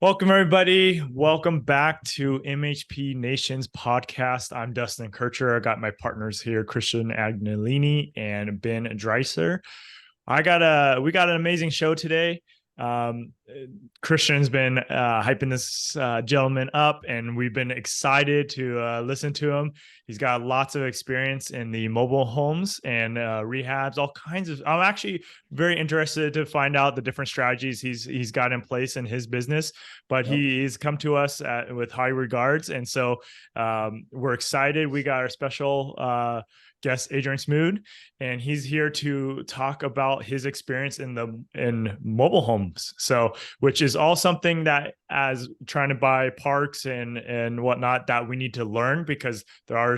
Welcome, everybody. Welcome back to MHP Nation's podcast. I'm Dustin Kircher. I got my partners here, Christian Agnellini and Ben Dreicer. We got an amazing show today. Christian's been hyping this gentleman up, and we've been excited to listen to him. He's got lots of experience in the mobile homes and rehabs, all kinds of. I'm actually very interested to find out the different strategies he's got in place in his business. But he's come to us with high regards, and so we're excited. We got our special guest, Adrian Smude, and he's here to talk about his experience in mobile homes. So, which is all something that, as trying to buy parks and whatnot, that we need to learn, because there are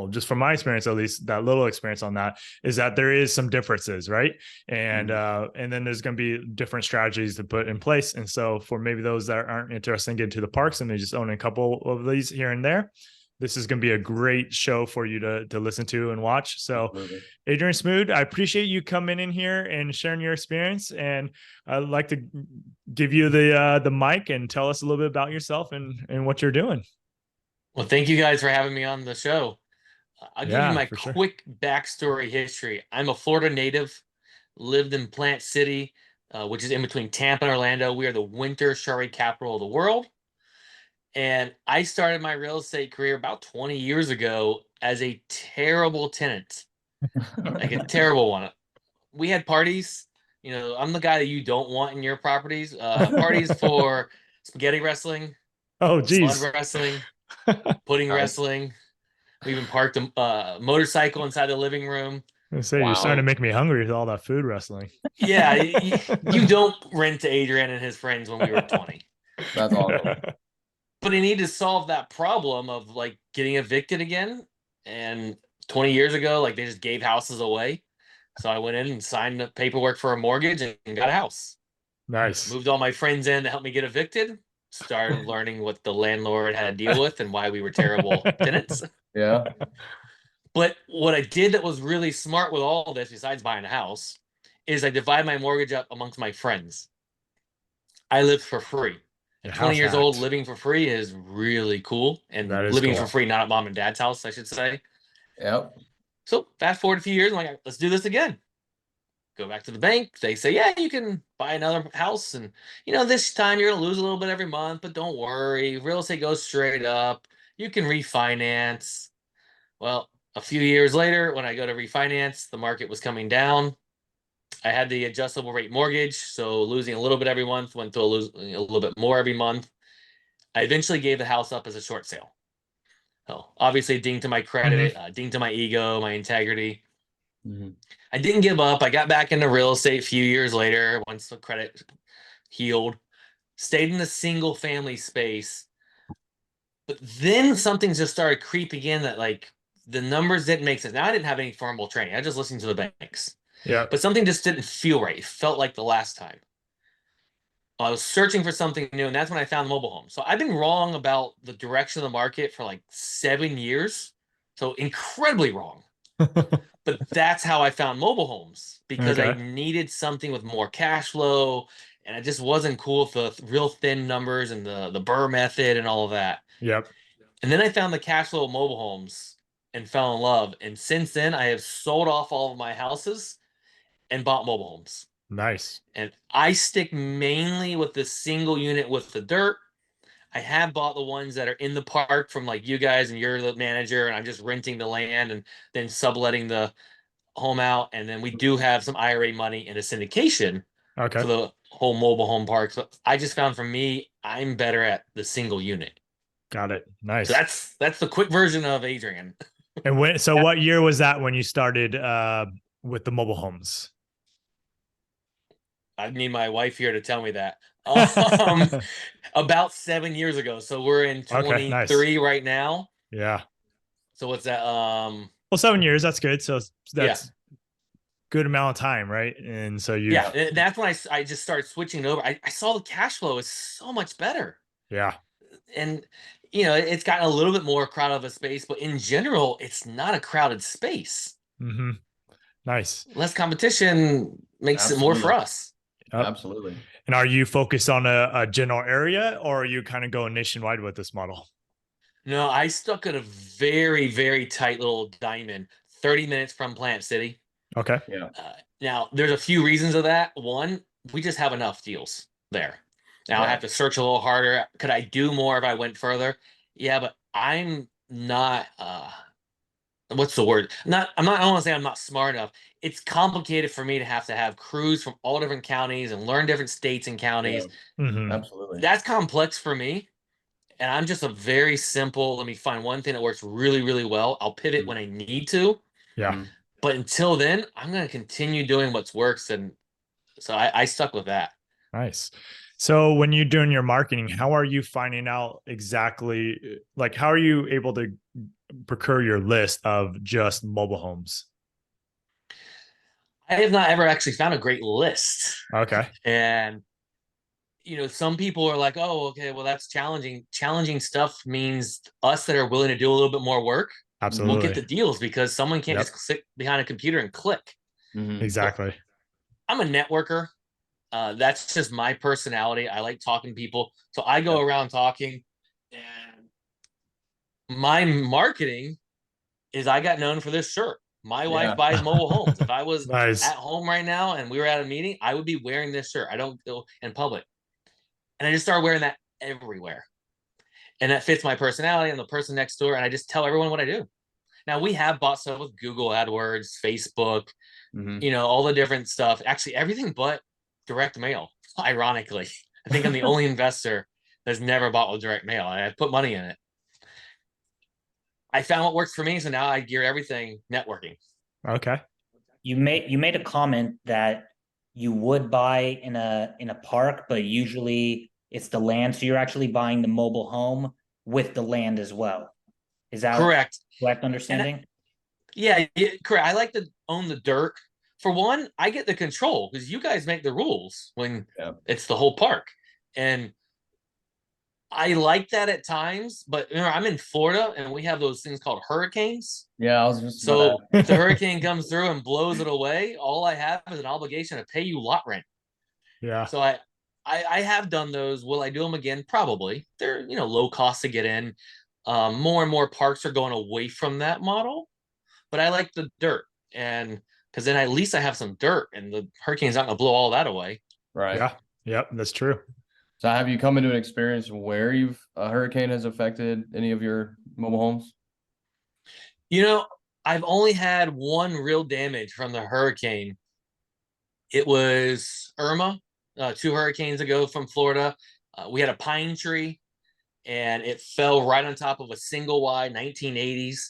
just from my experience, at least that little experience on that, is that there is some differences, right? And then there's going to be different strategies to put in place. And so for maybe those that aren't interested in getting to the parks and they just own a couple of these here and there, this is going to be a great show for you to listen to and watch. So, Adrian Smude, I appreciate you coming in here and sharing your experience. And I'd like to give you the mic and tell us a little bit about yourself and what you're doing. Well, thank you guys for having me on the show. I'll give you my quick backstory history. I'm a Florida native, lived in Plant City, which is in between Tampa and Orlando. We are the winter Shari capital of the world. And I started my real estate career about 20 years ago as a terrible tenant, like a terrible one. We had parties. You know, I'm the guy that you don't want in your properties. Parties for spaghetti wrestling, geez, slug wrestling, pudding wrestling. We even parked a motorcycle inside the living room. You're starting to make me hungry with all that food wrestling. Yeah, you don't rent to Adrian and his friends when we were 20. That's awesome. But I need to solve that problem of like getting evicted again. And 20 years ago, like they just gave houses away. So I went in and signed the paperwork for a mortgage and got a house. Nice. Moved all my friends in to help me get evicted. Started learning what the landlord had to deal with and why we were terrible tenants. Yeah. But what I did that was really smart with all of this, besides buying a house, is I divide my mortgage up amongst my friends. I lived for free. At 20 years old, living for free is really cool. And living for free, not at mom and dad's house, I should say. Yep. So fast forward a few years, I'm like, let's do this again. Go back to the bank. They say, yeah, you can buy another house. And, you know, this time you're going to lose a little bit every month, but don't worry. Real estate goes straight up. You can refinance. Well, a few years later, when I go to refinance, the market was coming down. I had the adjustable rate mortgage, so losing a little bit every month, went to losing a little bit more every month. I eventually gave the house up as a short sale. So obviously, ding to my credit, ding to my ego, my integrity. I didn't give up. I got back into real estate a few years later once the credit healed. Stayed in the single family space. But then something just started creeping in that like the numbers didn't make sense. Now I didn't have any formal training. I just listened to the banks. Yeah. But something just didn't feel right. It felt like the last time. I was searching for something new, and that's when I found mobile homes. So I've been wrong about the direction of the market for like 7 years. So incredibly wrong. But that's how I found mobile homes, because I needed something with more cash flow, and it just wasn't cool with the real thin numbers and the Burr method and all of that. Yep. And then I found the cash flow of mobile homes and fell in love. And since then, I have sold off all of my houses and bought mobile homes. Nice. And I stick mainly with the single unit with the dirt. I have bought the ones that are in the park from like you guys, and you're the manager, and I'm just renting the land and then subletting the home out. And then we do have some IRA money in a syndication for the whole mobile home parks. But I just found, for me, I'm better at the single unit. Got it. Nice. So that's the quick version of Adrian. And what year was that when you started with the mobile homes? I need my wife here to tell me that. About 7 years ago. So we're in 23 right now. Yeah. So what's that? Well, 7 years. That's good. So that's good amount of time, right? And so that's when I just started switching it over. I saw the cash flow is so much better. Yeah. And you know, it's gotten a little bit more crowded of a space, but in general, it's not a crowded space. Nice. Less competition makes it more for us. Absolutely. And are you focused on a general area, or are you kind of going nationwide with this model? No, I stuck at a very, very tight little diamond, 30 minutes from Plant City. Okay. Yeah. Now, there's a few reasons of that. One, we just have enough deals there. Now, I have to search a little harder. Could I do more if I went further? Yeah, but I'm not, what's the word? I don't want to say I'm not smart enough. It's complicated for me to have crews from all different counties and learn different states and counties. Absolutely. That's complex for me. And I'm just a very simple, let me find one thing that works really, really well. I'll pivot when I need to. Yeah. But until then, I'm going to continue doing what's works. And so I stuck with that. Nice. So when you're doing your marketing, how are you finding out exactly, like, how are you able to procure your list of just mobile homes? I have not ever actually found a great list. Okay. And, some people are like, oh, okay, well, that's challenging. Challenging stuff means us that are willing to do a little bit more work will Absolutely. get the deals because someone can't just sit behind a computer and click. Exactly. I'm a networker. That's just my personality. I like talking to people. So I go around talking, and my marketing is I got known for this shirt. My wife buys mobile homes. If I was Nice. at home right now and we were at a meeting, I would be wearing this shirt. I don't go in public. And I just started wearing that everywhere. And that fits my personality and the person next door. And I just tell everyone what I do. Now, we have bought stuff with Google AdWords, Facebook, all the different stuff. Actually, everything but direct mail, ironically. I think I'm the only investor that's never bought with direct mail. I put money in it. I found what works for me, so now I gear everything networking. Okay. You made a comment that you would buy in a park, but usually it's the land. So you're actually buying the mobile home with the land as well. Is that correct understanding? Yeah, correct. I like to own the dirt. For one, I get the control because you guys make the rules when it's the whole park. And I like that at times, but I'm in Florida and we have those things called hurricanes. Yeah, I was just so if the hurricane comes through and blows it away, all I have is an obligation to pay you lot rent. Yeah. So I have done those. Will I do them again? Probably. They're low cost to get in. More and more parks are going away from that model, but I like the dirt, and because then at least I have some dirt, and the hurricane's not going to blow all that away. Right. Yeah. Yep. That's true. So have you come into an experience where a hurricane has affected any of your mobile homes? I've only had one real damage from the hurricane. It was Irma, 2 hurricanes ago from Florida. We had a pine tree, and it fell right on top of a single wide 1980s.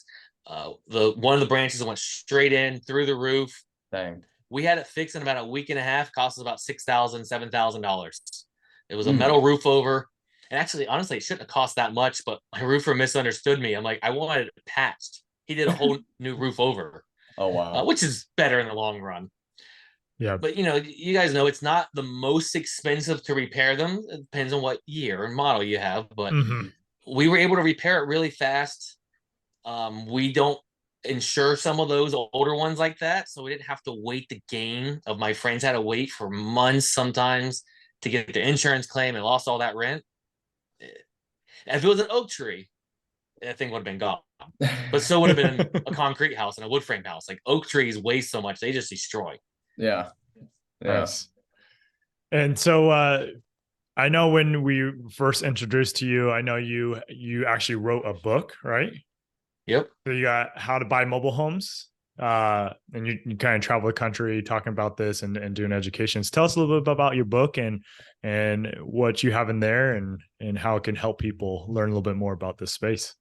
One of the branches went straight in through the roof. Dang. We had it fixed in about a week and a half. Cost us about $6,000, $7,000. It was a metal roof over. And actually, honestly, it shouldn't have cost that much, but my roofer misunderstood me. I'm like, I wanted it patched. He did a whole new roof over. Oh, wow. Which is better in the long run. Yeah. But, you guys know it's not the most expensive to repair them. It depends on what year and model you have. But we were able to repair it really fast. We don't insure some of those older ones like that. So we didn't have to wait the game of my friends had to wait for months sometimes to get the insurance claim and lost all that rent. If it was an oak tree, that thing would have been gone. But so would have been a concrete house and a wood frame house. Like oak trees weigh so much, they just destroy. Yeah. Nice. And so I know when we first introduced to you, I know you actually wrote a book, right? Yep. So you got How to Buy Mobile Homes. And you kind of travel the country talking about this and doing educations. Tell us a little bit about your book and what you have in there and how it can help people learn a little bit more about this space.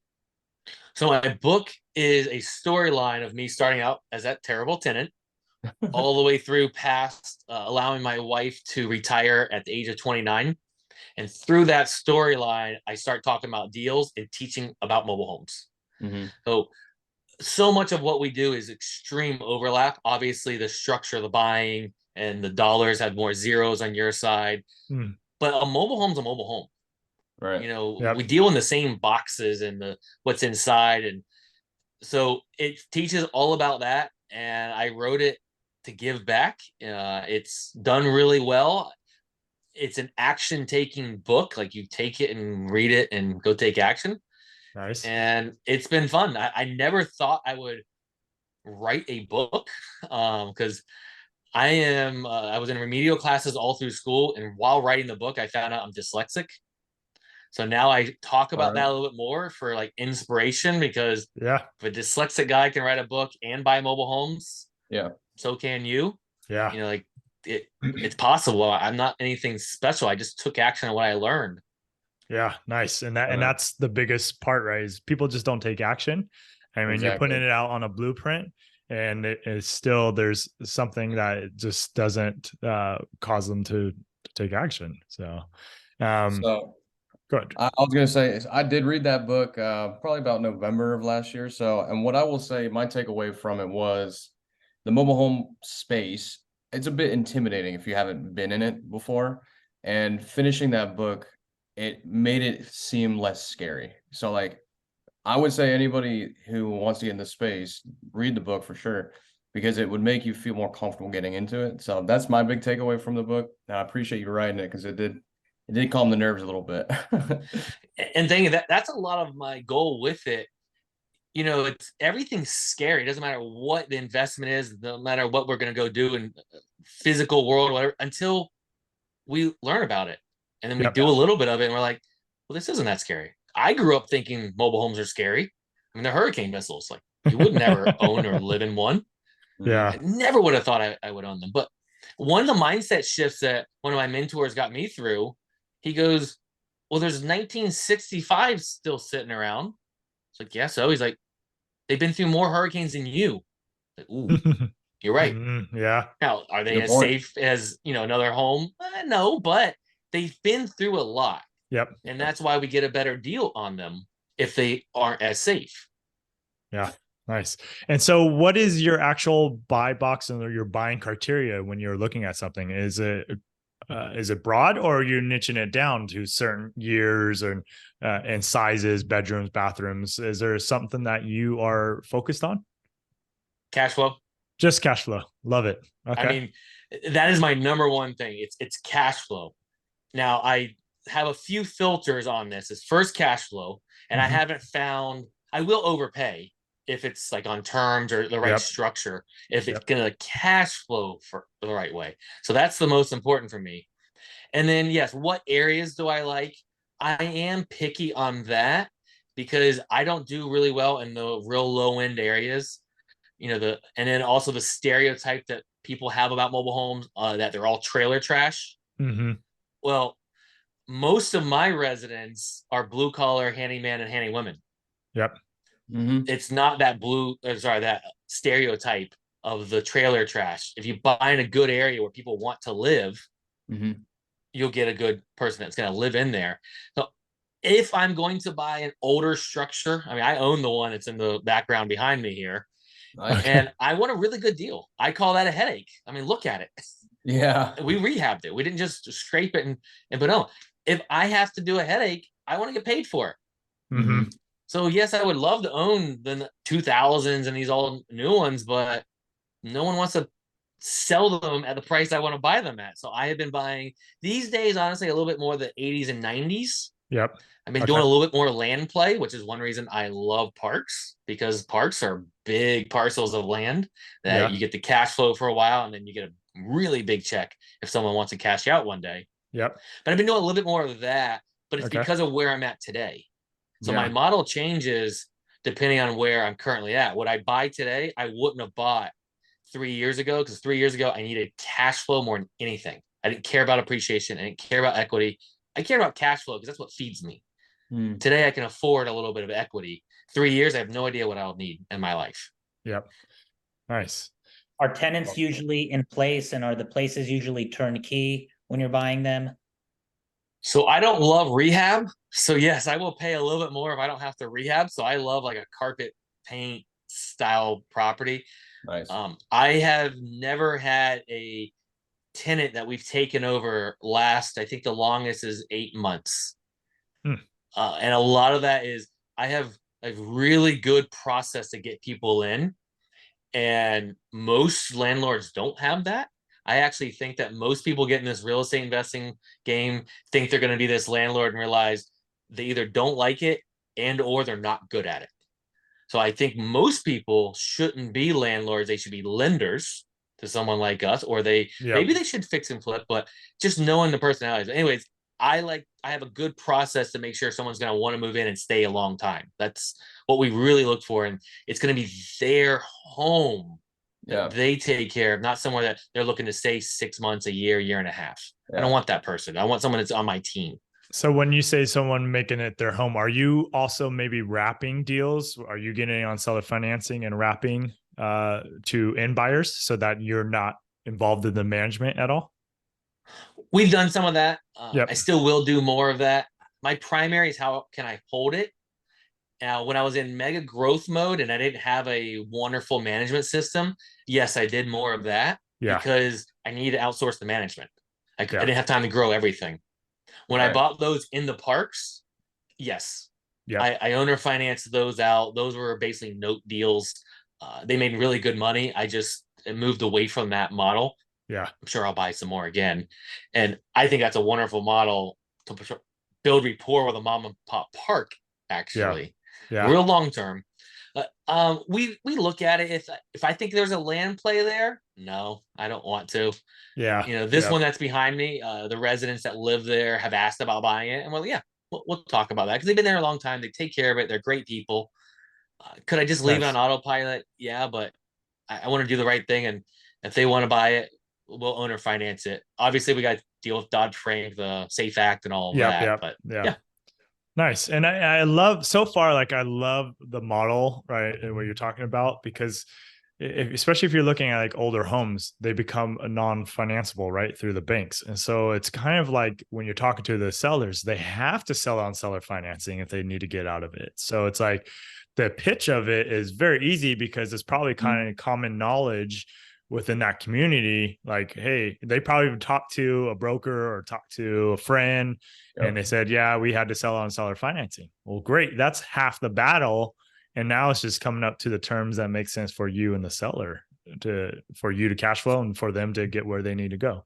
So my book is a storyline of me starting out as that terrible tenant all the way through past allowing my wife to retire at the age of 29. And through that storyline, I start talking about deals and teaching about mobile homes. So much of what we do is extreme overlap. Obviously, the structure of the buying and the dollars had more zeros on your side. But a mobile home's a mobile home. Right. We deal in the same boxes and what's inside. And so it teaches all about that. And I wrote it to give back. It's done really well. it's an action taking book. Like you take it and read it and go take action. Nice. And it's been fun. I never thought I would write a book because I was in remedial classes all through school, and while writing the book I found out I'm dyslexic. So now I talk about that a little bit more for like inspiration, because Yeah. if a dyslexic guy can write a book and buy mobile homes, Yeah. so can you. Yeah. You know, like it's possible. I'm not anything special. I just took action on what I learned. Yeah, nice. And that's the biggest part, right? Is people just don't take action. I mean, you're putting it out on a blueprint, and it is still, there's something that it just doesn't cause them to take action. So, good. I was gonna say I did read that book probably about November of last year. So, and what I will say, my takeaway from it was the mobile home space. It's a bit intimidating if you haven't been in it before. And finishing that book, it made it seem less scary. So, like, I would say anybody who wants to get into space, read the book for sure, because it would make you feel more comfortable getting into it. So that's my big takeaway from the book. And I appreciate you writing it, because it did calm the nerves a little bit. And thinking that's a lot of my goal with it. You know, it's everything's scary. It doesn't matter what the investment is, no matter what we're going to go do in physical world, whatever, until we learn about it. And then we do a little bit of it, and we're like, well, this isn't that scary. I grew up thinking mobile homes are scary. I mean, they're hurricane missiles. Like, you would never own or live in one. Yeah. I never would have thought I would own them. But one of the mindset shifts that one of my mentors got me through, he goes, well, there's 1965 still sitting around. It's like, yeah, so he's like, they've been through more hurricanes than you. Like, ooh, you're right. Yeah. Now, are they as safe as, another home? No, but they've been through a lot. Yep. And that's why we get a better deal on them if they aren't as safe. Yeah. Nice. And so what is your actual buy box and your buying criteria when you're looking at something? Is it broad, or are you niching it down to certain years and sizes, bedrooms, bathrooms? Is there something that you are focused on? Cash flow. Just cash flow. Love it. Okay. I mean, that is my number one thing. It's cash flow. Now, I have a few filters on this. It's first cash flow, and I haven't found, I will overpay if it's like on terms or the right structure, if it's gonna cash flow for the right way. So that's the most important for me. And then, yes, what areas do I like? I am picky on that, because I don't do really well in the real low end areas. And then also the stereotype that people have about mobile homes, that they're all trailer trash. Well, most of my residents are blue collar handyman and handy women. Yep. It's not that that stereotype of the trailer trash. If you buy in a good area where people want to live, you'll get a good person that's going to live in there. So if I'm going to buy an older structure, I mean, I own the one that's in the background behind me here. And I want a really good deal. I call that a headache. I mean, look at it. Yeah. We rehabbed it. We didn't just scrape it but no. If I have to do a headache, I want to get paid for it. So yes, I would love to own the 2000s and these all new ones, but no one wants to sell them at the price I want to buy them at. So I have been buying these days, honestly, a little bit more the 80s and 90s. Yep. I've been doing a little bit more land play, which is one reason I love parks, because parks are big parcels of land that you get the cash flow for a while, and then you get a really big check if someone wants to cash out one day. Yep. But I've been doing a little bit more of that, but it's because of where I'm at today. So my model changes depending on where I'm currently at. What I buy today, I wouldn't have bought 3 years ago, because 3 years ago I needed cash flow more than anything. I didn't care about appreciation. I didn't care about equity. I care about cash flow because that's what feeds me. Today I can afford a little bit of equity. 3 years, I have no idea what I'll need in my life. Yep. Nice. Are tenants usually in place, and are the places usually turnkey when you're buying them? So I don't love rehab. So yes, I will pay a little bit more if I don't have to rehab. So I love like a carpet paint style property. Nice. I have never had a tenant that we've taken over I think the longest is 8 months. And a lot of that is I have a really good process to get people in, and most landlords don't have that. I actually think that most people get in this real estate investing game, think they're going to be this landlord, and realize they either don't like it and or they're not good at it. So I think most people shouldn't be landlords. They should be lenders to someone like us, or maybe they should fix and flip, but just knowing the personalities. Anyways, I have a good process to make sure someone's going to want to move in and stay a long time. That's what we really look for. And it's going to be their home that they take care of, not somewhere that they're looking to stay 6 months, a year and a half. I don't want that person. I want someone that's on my team. So when you say someone making it their home, are you also maybe wrapping deals? Are you getting on seller financing and wrapping to end buyers so that you're not involved in the management at all? We've done some of that. I still will do more of that. My primary is how can I hold it? Now, when I was in mega growth mode and I didn't have a wonderful management system, yes, I did more of that because I needed to outsource the management. I didn't have time to grow everything. When I bought those in the parks, yes, I owner financed those out. Those were basically note deals. They made really good money. I just moved away from that model. Yeah, I'm sure I'll buy some more again. And I think that's a wonderful model to build rapport with a mom and pop park, actually. Real long term. We look at it. If I think there's a land play there, no, I don't want to. This one that's behind me, the residents that live there have asked about buying it, and we'll talk about that because they've been there a long time. They take care of it. They're great people. Could I just leave it on autopilot? Yeah, but I want to do the right thing, and if they want to buy it, we'll owner finance it. Obviously, we got to deal with Dodd-Frank, the SAFE Act, and all of that. But yeah. Nice. And I love so far, I love the model, right? And what you're talking about, because especially if you're looking at older homes, they become non-financeable, right? Through the banks. And so it's kind of like when you're talking to the sellers, they have to sell on seller financing if they need to get out of it. So it's like the pitch of it is very easy because it's probably kind of common knowledge within that community. Like, hey, they probably talked to a broker or talked to a friend and they said, yeah, we had to sell on seller financing. Well, great. That's half the battle. And now it's just coming up to the terms that make sense for you and the seller for you to cash flow and for them to get where they need to go.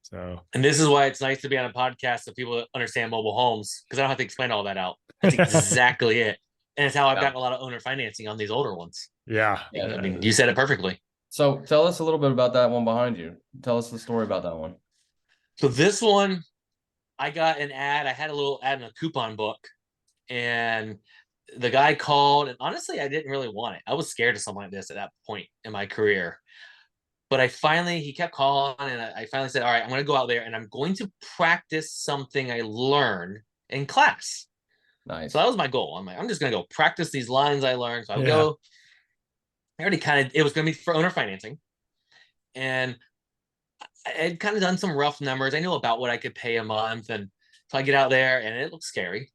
So, and this is why it's nice to be on a podcast of people that understand mobile homes, because I don't have to explain all that out. That's exactly it. And it's how I've gotten a lot of owner financing on these older ones. Yeah. I mean, you said it perfectly. So tell us a little bit about that one behind you. Tell us the story about that one. So this one, I got an ad. I had a little ad in a coupon book, and the guy called, and honestly, I didn't really want it. I was scared of something like this at that point in my career. But he kept calling, and I finally said, all right, I'm going to go out there and I'm going to practice something I learned in class. Nice. So that was my goal. I'm like, I'm just going to go practice these lines I learned. So I would go. It was going to be for owner financing. And I had kind of done some rough numbers. I knew about what I could pay a month. And so I get out there and it looks scary.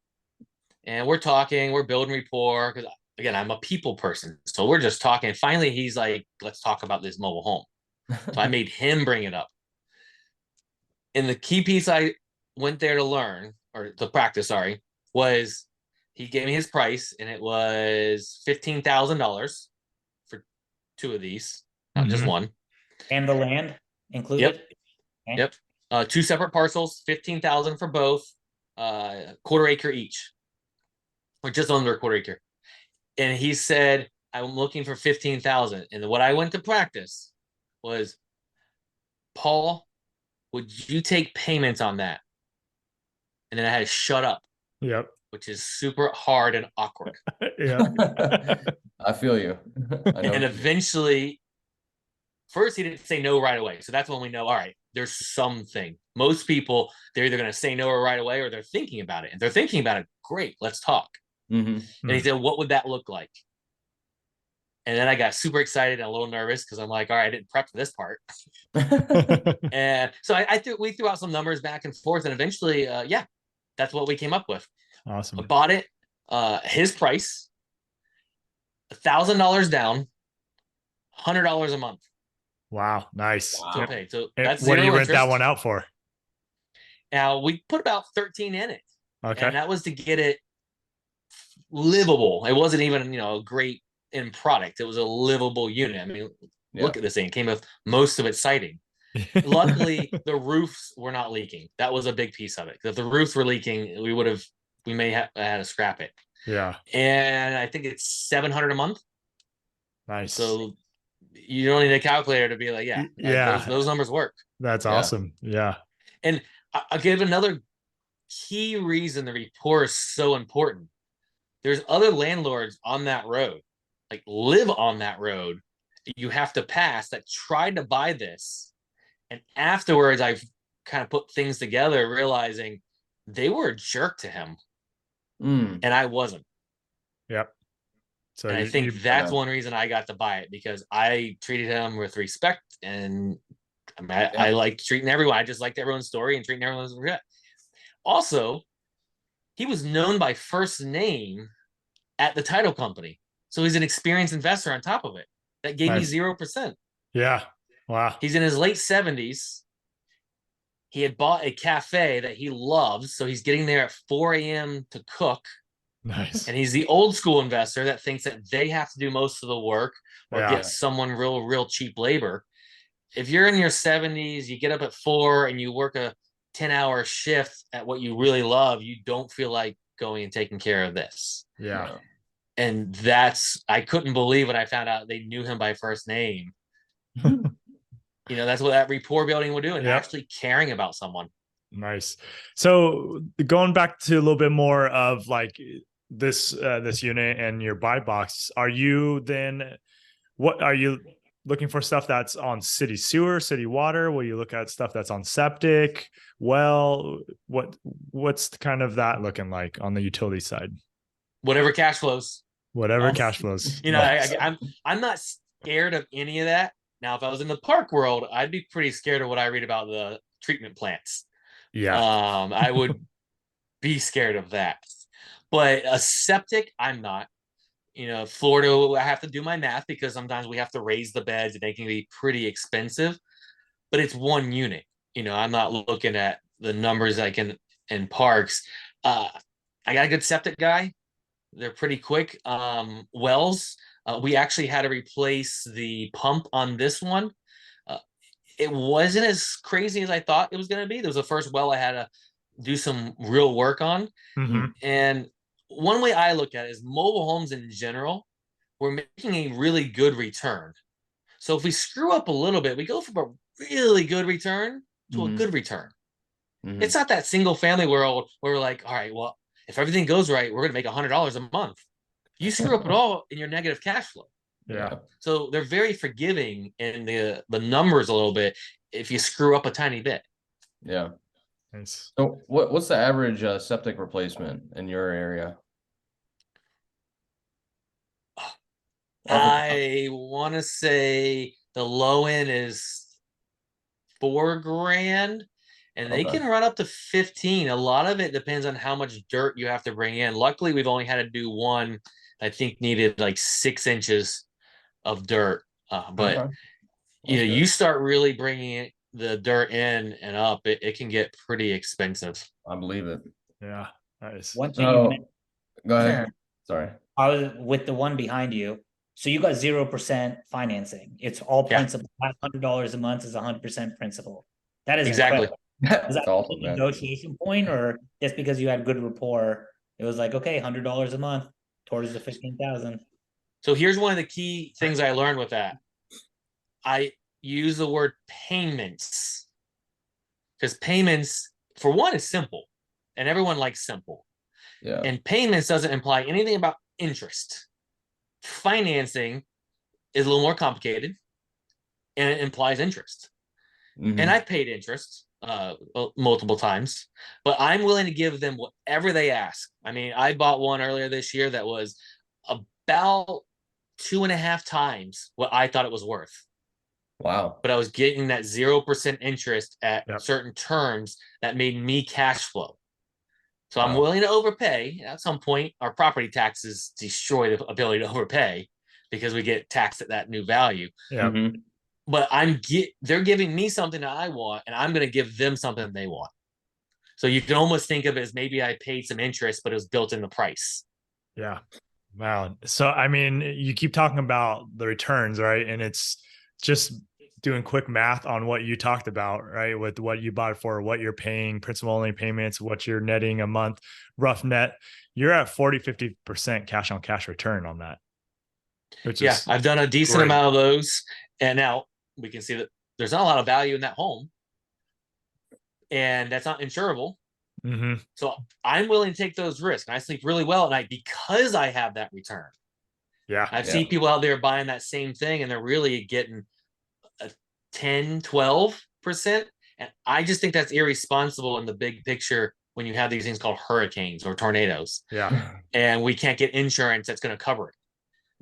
And we're talking, we're building rapport. Because again, I'm a people person. So we're just talking. And finally, he's like, let's talk about this mobile home. So I made him bring it up. And the key piece I went there to learn, or to practice, was he gave me his price, and it was $15,000 for 2 of these, not just one. And the land included? Yep. 2 separate parcels, $15,000 for both, quarter acre each, or just under a quarter acre. And he said, I'm looking for $15,000. And what I went to practice was, Paul, would you take payments on that? And then I had to shut up. Yep. Which is super hard and awkward. I feel you. And eventually, first he didn't say no right away. So that's when we know, all right, there's something. Most people, they're either going to say no right away or they're thinking about it. And they're thinking about it, great, let's talk. And he said, what would that look like? And then I got super excited and a little nervous because I'm like, all right, I didn't prep for this part. And so we threw out some numbers back and forth. And eventually, that's what we came up with. Awesome. I bought it, his price, $1,000 down, $100 a month. Wow, nice. To pay. So that's what do you rent interest. that one out for? Now we put about 13 in it. Okay. And that was to get it livable. It wasn't even, a great end product. It was a livable unit. I mean, look at this thing. It came with most of its siding. Luckily, the roofs were not leaking. That was a big piece of it. If the roofs were leaking, we may have had to scrap it. Yeah. And I think it's $700 a month. Nice. So you don't need a calculator to be like, yeah, yeah, those numbers work. that's Yeah. awesome. Yeah. And I'll give another key reason the rapport is so important. There's other landlords on that road, like live on that road, you have to pass, that tried to buy this. And afterwards, I've kind of put things together, realizing they were a jerk to him. And I wasn't. Yep. So and I think that's one reason I got to buy it, because I treated him with respect, and I liked treating everyone. I just liked everyone's story and treating everyone's respect. Also, he was known by first name at the title company. So he's an experienced investor on top of it. That gave me 0%. Yeah. Wow. He's in his late 70s. He had bought a cafe that he loves. So he's getting there at 4 a.m. to cook. Nice. And he's the old school investor that thinks that they have to do most of the work or get someone real cheap labor. If you're in your 70s, you get up at 4 and you work a 10-hour shift at what you really love, you don't feel like going and taking care of this. Yeah. And I couldn't believe when I found out they knew him by first name. That's what that rapport building will do, and actually caring about someone. Nice. So going back to a little bit more of like this unit and your buy box, what are you looking for? Stuff that's on city sewer, city water? Will you look at stuff that's on septic? Well, what's kind of that looking like on the utility side? Whatever cash flows. Cash flows. I'm not scared of any of that. Now, if I was in the park world, I'd be pretty scared of what I read about the treatment plants. Yeah. I would be scared of that. But a septic, I'm not. Florida, I have to do my math, because sometimes we have to raise the beds and they can be pretty expensive. But it's one unit. I'm not looking at the numbers like in parks. I got a good septic guy. They're pretty quick. Wells, we actually had to replace the pump on this one. It wasn't as crazy as I thought it was going to be. There was the first well I had to do some real work on. Mm-hmm. And one way I look at it is mobile homes in general, we're making a really good return. So if we screw up a little bit, we go from a really good return to a good return. It's not that single family world where we're like, all right, well, if everything goes right, we're going to make $100 a month. You screw up at all in your negative cash flow. Yeah. So they're very forgiving in the numbers a little bit if you screw up a tiny bit. Yeah. Nice. So what's the average septic replacement in your area? I want to say the low end is $4,000, and they can run up to 15. A lot of it depends on how much dirt you have to bring in. Luckily, we've only had to do one. I think needed like 6 inches of dirt. But you start really bringing the dirt in and up, it can get pretty expensive. I believe it. Yeah. Nice. One thing go ahead. Sorry. I was with the one behind you. So you got 0% financing. It's all principal. $500 a month is 100% principal. That is exactly. Is that awesome, a negotiation point, or just because you had good rapport, it was like, okay, $100 a month towards the 15,000? So here's one of the key things I learned with that. I use the word payments, because payments, for one, is simple, and everyone likes simple. Yeah. And payments doesn't imply anything about interest. Financing is a little more complicated, and it implies interest. And I've paid interest multiple times, but I'm willing to give them whatever they ask. I mean, I bought one earlier this year that was about 2.5 times what I thought it was worth. Wow. But I was getting that 0% interest at certain terms that made me cash flow. So I'm willing to overpay. At some point, our property taxes destroy the ability to overpay because we get taxed at that new value. Yeah. But they're giving me something that I want, and I'm going to give them something they want. So you can almost think of it as maybe I paid some interest, but it was built in the price. Yeah. Wow. So, I mean, you keep talking about the returns, right? And it's just doing quick math on what you talked about, right? With what you bought it for, what you're paying, principal only payments, what you're netting a month, rough net, you're at 40-50% cash on cash return on that. Which is I've done a decent great. amount of those. And now we can see that there's not a lot of value in that home. And that's not insurable. Mm-hmm. So I'm willing to take those risks. And I sleep really well at night because I have that return. Yeah. I've seen people out there buying that same thing and they're really getting a 10, 12%. And I just think that's irresponsible in the big picture when you have these things called hurricanes or tornadoes. Yeah. And we can't get insurance that's going to cover it.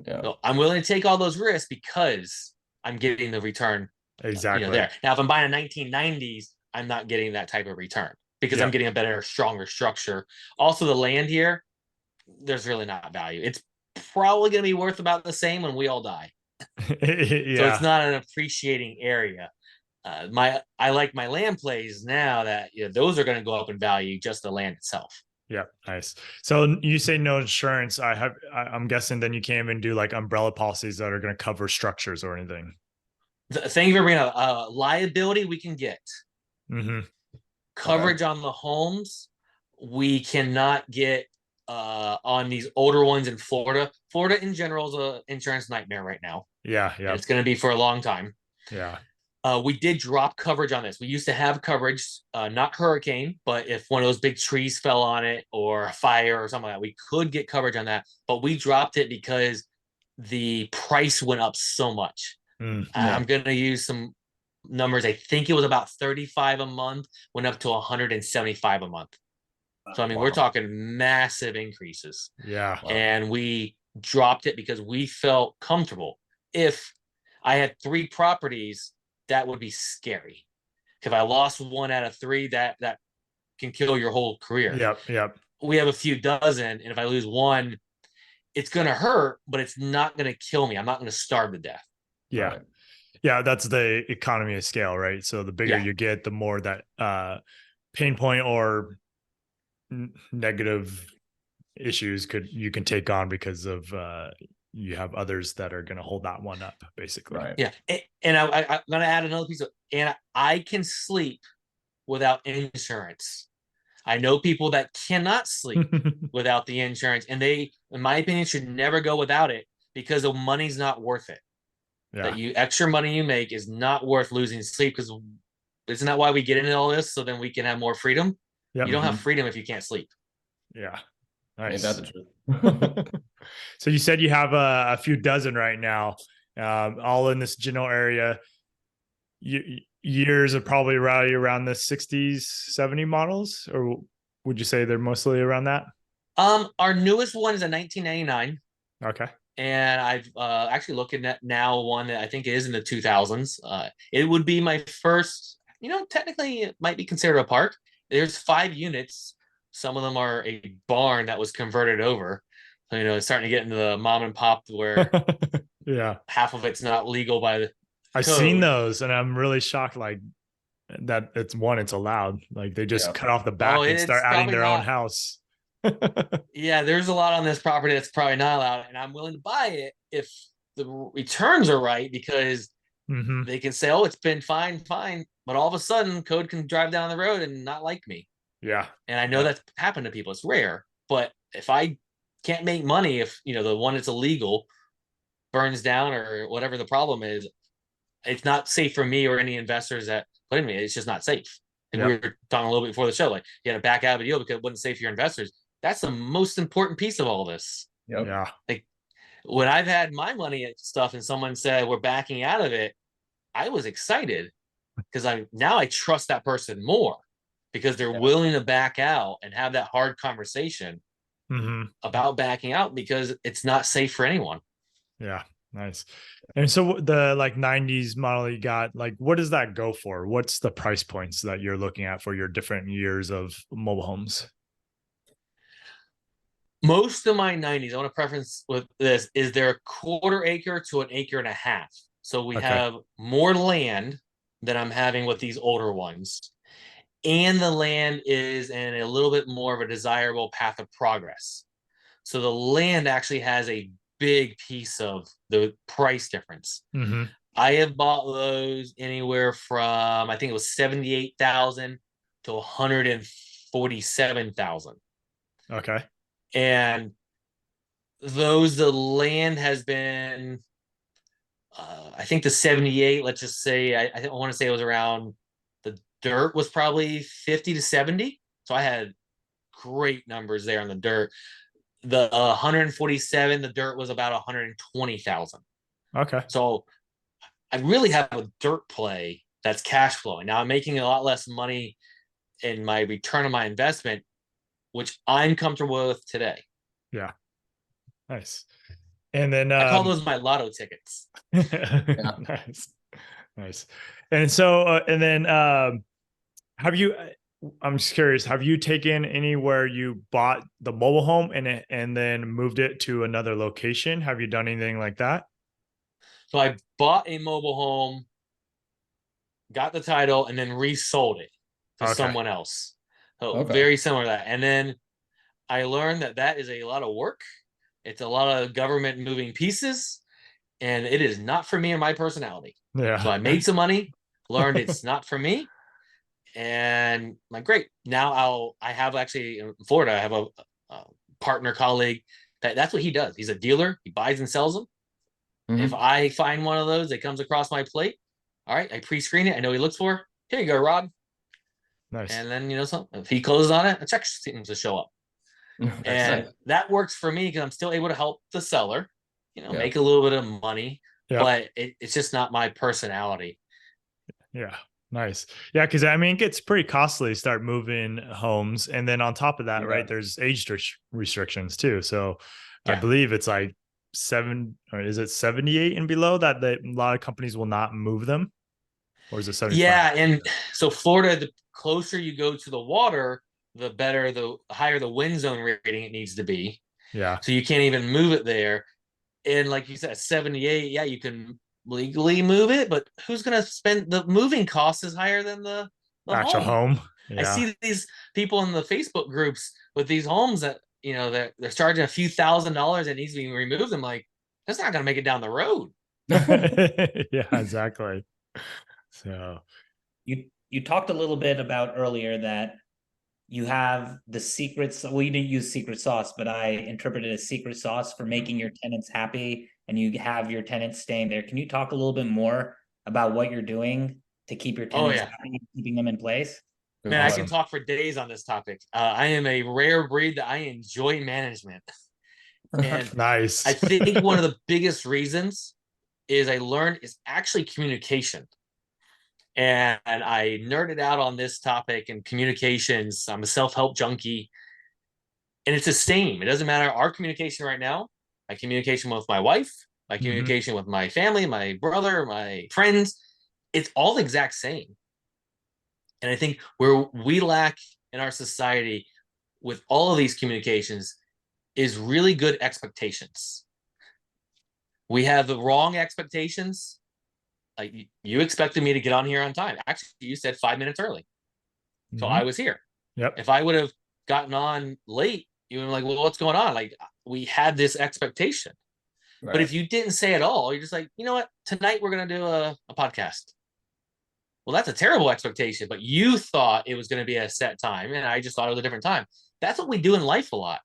Yeah. So I'm willing to take all those risks because I'm getting the return. Exactly. There. Now, if I'm buying a 1990s, I'm not getting that type of return because I'm getting a better, stronger structure. Also, the land here, there's really not value. It's probably going to be worth about the same when we all die. So it's not an appreciating area. I like my land plays now that those are going to go up in value, just the land itself. Yeah, nice. So you say no insurance. I'm guessing then you can't even do like umbrella policies that are going to cover structures or anything. Thank you for bringing up liability. We can get coverage on the homes. We cannot get on these older ones in Florida. Florida in general is an insurance nightmare right now. Yeah. And it's going to be for a long time. Yeah. We did drop coverage on this. We used to have coverage, not hurricane, but if one of those big trees fell on it or a fire or something like that, we could get coverage on that. But we dropped it because the price went up so much. I'm going to use some numbers. I think it was about $35 a month, went up to $175 a month. So, I mean, we're talking massive increases. Yeah. And we dropped it because we felt comfortable. If I had 3 properties, that would be scary. If I lost 1 out of 3, that can kill your whole career. Yep. We have a few dozen, and if I lose 1, it's going to hurt, but it's not going to kill me. I'm not going to starve to death. Yeah. Right. Yeah, that's the economy of scale, right? So the bigger you get, the more that pain point or negative issues you can take on because of you have others that are going to hold that one up, basically. Right. Yeah. And I'm going to add another piece and I can sleep without insurance. I know people that cannot sleep without the insurance, and they, in my opinion, should never go without it because the money's not worth it. Yeah. That extra money you make is not worth losing sleep, because isn't that why we get into all this? So then we can have more freedom. Yep. You don't have freedom if you can't sleep. Yeah. Nice. Ain't that the truth? So you said you have a few dozen right now, all in this general area. Years are probably around the 60s, 70 models, or would you say they're mostly around that? Our newest one is a 1999. Okay. And I've actually looking at now one that I think is in the 2000s. It would be my first, technically it might be considered a park. There's 5 units. Some of them are a barn that was converted over. So, it's starting to get into the mom and pop where half of it's not legal by the I've seen those, and I'm really shocked like that it's allowed. Like they just cut off the back and start adding their own house. Yeah, there's a lot on this property that's probably not allowed, and I'm willing to buy it if the returns are right, because they can say, oh, it's been fine, but all of a sudden code can drive down the road and not like me. Yeah. And I know that's happened to people. It's rare, but if I can't make money, if the one that's illegal burns down or whatever the problem is, it's not safe for me or any investors that put in me. It's just not safe. And we were talking a little bit before the show, like you had to back out of a deal because it wasn't safe for your investors. That's the most important piece of all this. Yep. Yeah. Like when I've had my money and stuff and someone said we're backing out of it, I was excited because I trust that person more because they're willing to back out and have that hard conversation about backing out because it's not safe for anyone. Yeah. Nice. And so the 90s model you got, like, what does that go for? What's the price points that you're looking at for your different years of mobile homes? Most of my 90s, I want to preference with this, is they're 1/4 acre to 1.5 acres. So we have more land than I'm having with these older ones. And the land is in a little bit more of a desirable path of progress. So the land actually has a big piece of the price difference. I have bought those anywhere from, I think it was 78,000 to 147,000. Okay. And the land has been, I think the 78, let's just say, I want to say it was around, the dirt was probably 50 to 70. So I had great numbers there on the dirt. The 147, the dirt was about 120,000. Okay. So I really have a dirt play that's cash flowing. Now I'm making a lot less money in my return on my investment, which I'm comfortable with today. Yeah. Nice. And then I call those my lotto tickets. nice. Nice. And so and then have you I'm just curious, have you taken anywhere you bought the mobile home and then moved it to another location? Have you done anything like that? So I bought a mobile home, got the title, and then resold it to Okay. someone else. So Okay. very similar to that. And then I learned that is a lot of work. It's a lot of government moving pieces, and it is not for me or my personality. Yeah. So I made some money, learned it's not for me, and I'm like, great. Now I have actually in Florida, I have a partner colleague that's what he does. He's a dealer. He buys and sells them. Mhm. If I find one of those that comes across my plate, all right, I pre-screen it. I know what he looks for. Here you go, Rod. Nice. And then, if he closes on it, a check seems to show up. And Nice. that works for me because I'm still able to help the seller, Yeah. make a little bit of money, Yeah. but it's just not my personality. Yeah. Nice. Yeah, because I mean, it gets pretty costly to start moving homes, and then on top of that, Yeah. right? There's age restrictions too. So I Yeah. believe it's like 78 and below that a lot of companies will not move them, or is it 75? Yeah, and so Florida, the closer you go to the water, the higher the wind zone rating it needs to be. Yeah. So you can't even move it there. And like you said, 78, yeah, you can legally move it, but who's going to spend the moving cost is higher than the Actual home. home. Yeah. I see these people in the Facebook groups with these homes that, they're charging a few $1,000s and needs to be removed. I'm like, that's not going to make it down the road. Yeah, exactly. So You talked a little bit about earlier that you have the secrets. Well, you didn't use secret sauce, but I interpreted as secret sauce for making your tenants happy, and you have your tenants staying there. Can you talk a little bit more about what you're doing to keep your tenants happy, keeping them in place? Man, I can talk for days on this topic. I am a rare breed that I enjoy management. And nice. I think one of the biggest reasons is I learned is actually communication. And I nerded out on this topic and communications. I'm a self-help junkie. And it's the same. It doesn't matter our communication right now, my communication with my wife, my communication with my family, my brother, my friends, it's all the exact same. And I think where we lack in our society with all of these communications is really good expectations. We have the wrong expectations. Like you expected me to get on here on time. Actually, you said 5 minutes early. So I was here. Yep. If I would have gotten on late, you were like, well, what's going on? Like we had this expectation. Right. But if you didn't say at all, you're just like, you know what? Tonight we're going to do a podcast. Well, that's a terrible expectation, but you thought it was going to be a set time, and I just thought it was a different time. That's what we do in life a lot.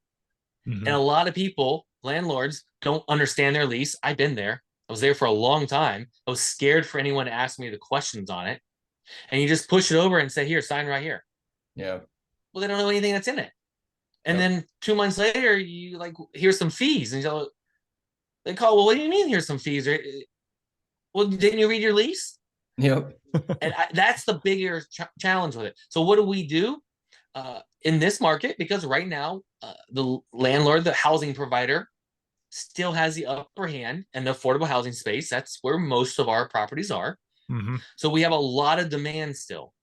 And a lot of people, landlords, don't understand their lease. I've been there. I was there for a long time. I was scared for anyone to ask me the questions on it. And you just push it over and say, here, sign right here. Yeah. Well, they don't know anything that's in it. And then 2 months later, you like, here's some fees. And they call, well, what do you mean here's some fees? Well, didn't you read your lease? Yep. And that's the bigger challenge with it. So what do we do in this market? Because right now, the landlord, the housing provider, still has the upper hand in the affordable housing space. That's where most of our properties are. So we have a lot of demand still.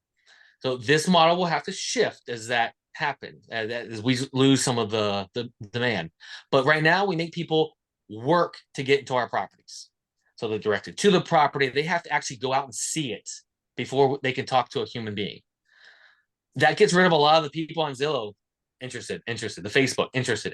So this model will have to shift as that happens, as we lose some of the demand. But right now, we make people work to get into our properties. So they're directed to the property. They have to actually go out and see it before they can talk to a human being. That gets rid of a lot of the people on Zillow. Interested, the Facebook, interested.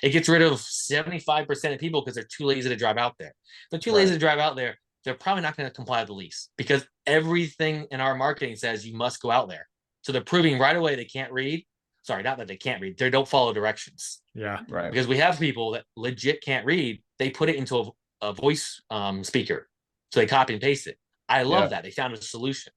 It gets rid of 75% of people because they're too lazy to drive out there. They're too lazy to drive out there. they're probably not going to comply with the lease because everything in our marketing says you must go out there. So they're proving right away they can't read. Sorry, not that they can't read. They don't follow directions. Yeah. Right. Because we have people that legit can't read. They put it into a voice speaker. So they copy and paste it. I love that. They found a solution.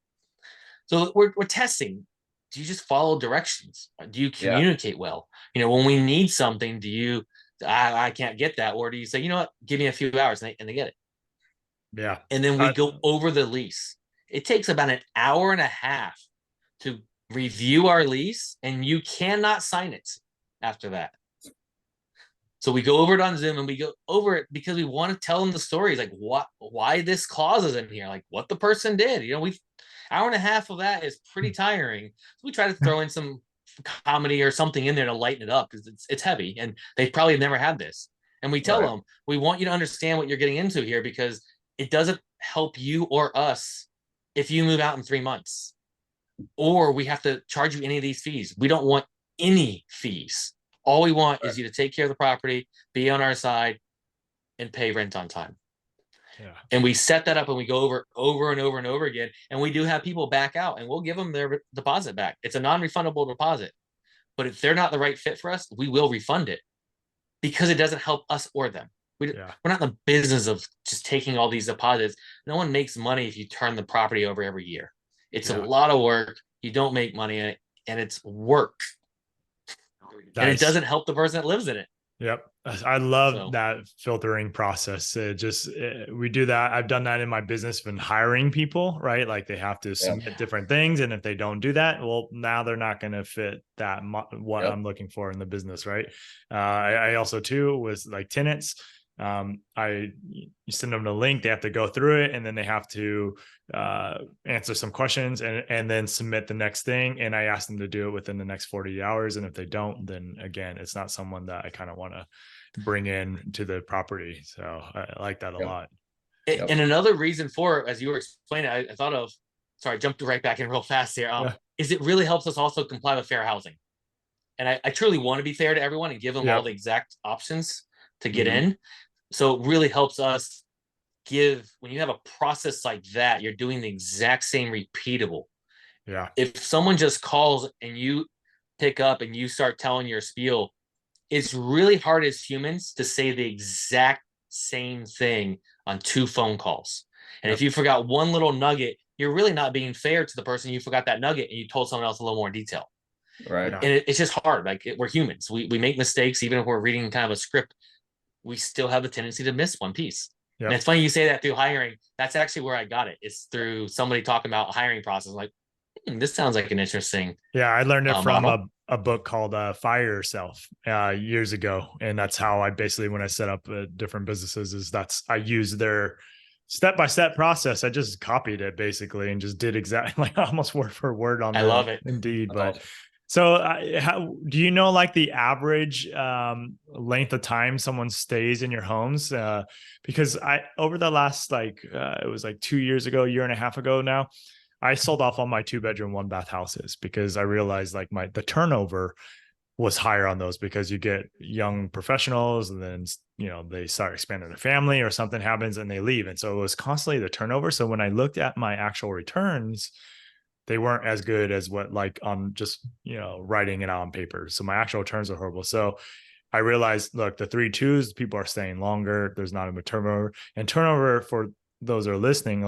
So we're testing. Do you just follow directions? Do you communicate well? You know, when we need something, do you, I can't get that. Or do you say, you know what, give me a few hours and they get it. Yeah. And then we go over the lease. It takes about an hour and a half to review our lease, and you cannot sign it after that. So we go over it on Zoom, and we go over it because we want to tell them the stories, like why this clause is in here, like what the person did. You know, hour and a half of that is pretty tiring. So we try to throw in some comedy or something in there to lighten it up because it's heavy, and they probably never had this. And we tell them, we want you to understand what you're getting into here because it doesn't help you or us if you move out in 3 months. Or we have to charge you any of these fees. We don't want any fees. All we want is you to take care of the property, be on our side, and pay rent on time. Yeah. And we set that up and we go over and over and over again. And we do have people back out and we'll give them their deposit back. It's a non-refundable deposit. But if they're not the right fit for us, we will refund it because it doesn't help us or them. We're not in the business of just taking all these deposits. No one makes money if you turn the property over every year. It's a lot of work. You don't make money in it, and it's work. And it doesn't help the person that lives in it. Yep. I love that filtering process. We do that. I've done that in my business when hiring people, right? Like they have to submit different things. And if they don't do that, well, now they're not going to fit that, what I'm looking for in the business. Right. I also too, with like tenants, you send them the link, they have to go through it, and then they have to answer some questions and then submit the next thing. And I ask them to do it within the next 40 hours. And if they don't, then again, it's not someone that I kind of want to bring in to the property. So I like that a lot. And another reason for it, as you were explaining, I thought of, sorry, I jumped right back in real fast here. Is it really helps us also comply with fair housing. And I truly want to be fair to everyone and give them all the exact options to get in. So it really helps us when you have a process like that, you're doing the exact same repeatable. Yeah. If someone just calls and you pick up and you start telling your spiel, it's really hard as humans to say the exact same thing on 2 phone calls. And if you forgot one little nugget, you're really not being fair to the person you forgot that nugget and you told someone else a little more detail. Right. And it's just hard. Like we're humans. We make mistakes. Even if we're reading kind of a script, we still have the tendency to miss one piece. Yep. And it's funny you say that through hiring. That's actually where I got it. It's through somebody talking about a hiring process. I'm like, this sounds like an interesting. Yeah, I learned it from a book called Fire Yourself years ago. And that's how I basically, when I set up different businesses, I use their step-by-step process. I just copied it basically and just did exactly like almost word for word on. I love it. Indeed. That's awesome. So how do you know like the average length of time someone stays in your homes? Because over the last it was like 2 years ago, year and a half ago now, I sold off all my 2-bedroom, 1-bath houses because I realized like the turnover was higher on those because you get young professionals and then, they start expanding their family or something happens and they leave. And so it was constantly the turnover. So when I looked at my actual returns, they weren't as good as what on just, writing it out on paper. So my actual returns are horrible. So I realized, look, the 3-2s, people are staying longer. There's not a turnover, and turnover for those that are listening,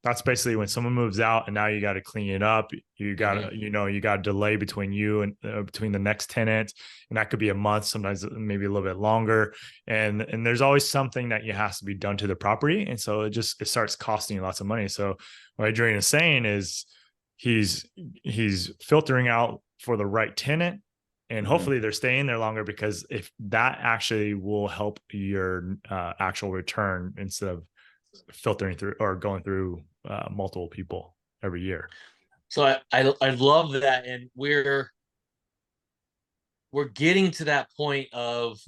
that's basically when someone moves out and now you got to clean it up. You got to, you got a delay between you and between the next tenant. And that could be a month, sometimes maybe a little bit longer. And there's always something that has to be done to the property. And so it starts costing you lots of money. So what Adrian is saying is he's filtering out for the right tenant. And hopefully they're staying there longer because if that actually will help your actual return instead of filtering through or going through multiple people every year. So I love that. And we're getting to that point of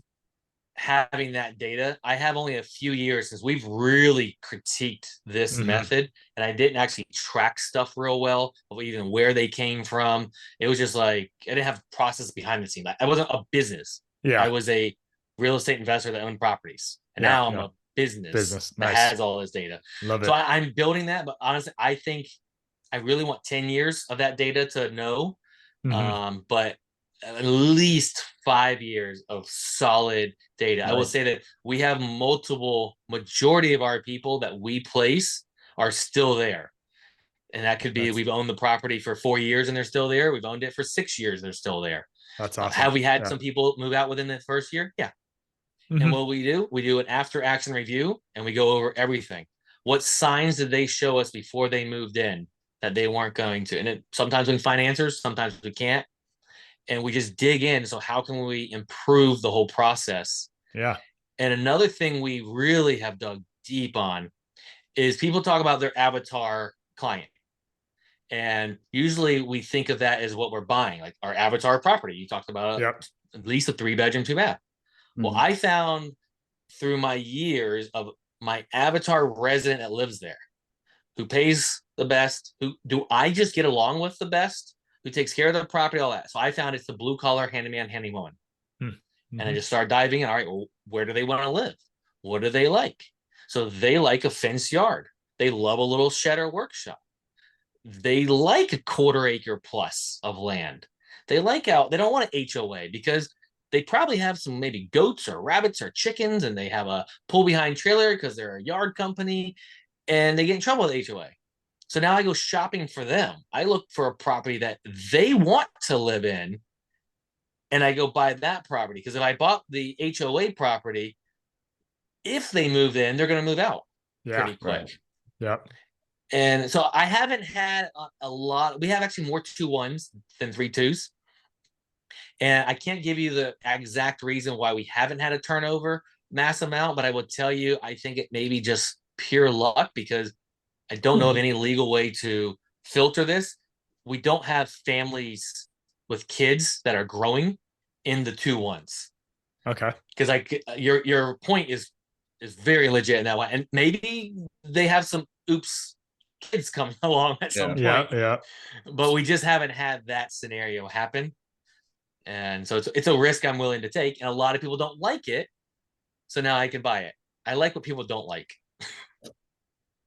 having that data. I have only a few years since we've really critiqued this method, and I didn't actually track stuff real well of even where they came from. It was just like, I didn't have process behind the scenes. I wasn't a business. Yeah. I was a real estate investor that owned properties. And now I'm a business that Nice. has all this data. Love it. So I'm building that, but honestly, I think I really want 10 years of that data to know. But at least 5 years of solid data. I will say that we have majority of our people that we place are still there. And that could be we've owned the property for 4 years and they're still there. We've owned it for 6 years, they're still there. That's awesome. Have we had some people move out within the first year? Yeah. And what we do an after action review and we go over everything. What signs did they show us before they moved in that they weren't going to? And sometimes we can find answers, sometimes we can't. And we just dig in. So how can we improve the whole process? Yeah. And another thing we really have dug deep on is people talk about their avatar client. And usually we think of that as what we're buying, like our avatar property. You talked about at least a 3-bedroom, 2-bath. Well, I found through my years of my avatar resident that lives there, who pays the best, who do I just get along with the best, who takes care of the property, all that. So I found it's the blue collar handyman, handywoman. And I just started diving in. All right, well, where do they want to live? What do they like? So they like a fenced yard. They love a little shed or workshop. They like a 1/4 acre plus of land. They like they don't want an HOA because they probably have some maybe goats or rabbits or chickens, and they have a pull behind trailer because they're a yard company and they get in trouble with HOA. So now I go shopping for them. I look for a property that they want to live in and I go buy that property. Because if I bought the HOA property, if they move in, they're going to move out pretty quick. Yep. And so I haven't had a lot. We have actually more 2-1s than 3-2s. And I can't give you the exact reason why we haven't had a turnover mass amount, but I will tell you, I think it may be just pure luck because I don't know of any legal way to filter this. We don't have families with kids that are growing in the 2-1s. Okay. Because your point is very legit in that way. And maybe they have some kids coming along at some point. Yeah. But we just haven't had that scenario happen. And so it's a risk I'm willing to take. And a lot of people don't like it. So now I can buy it. I like what people don't like.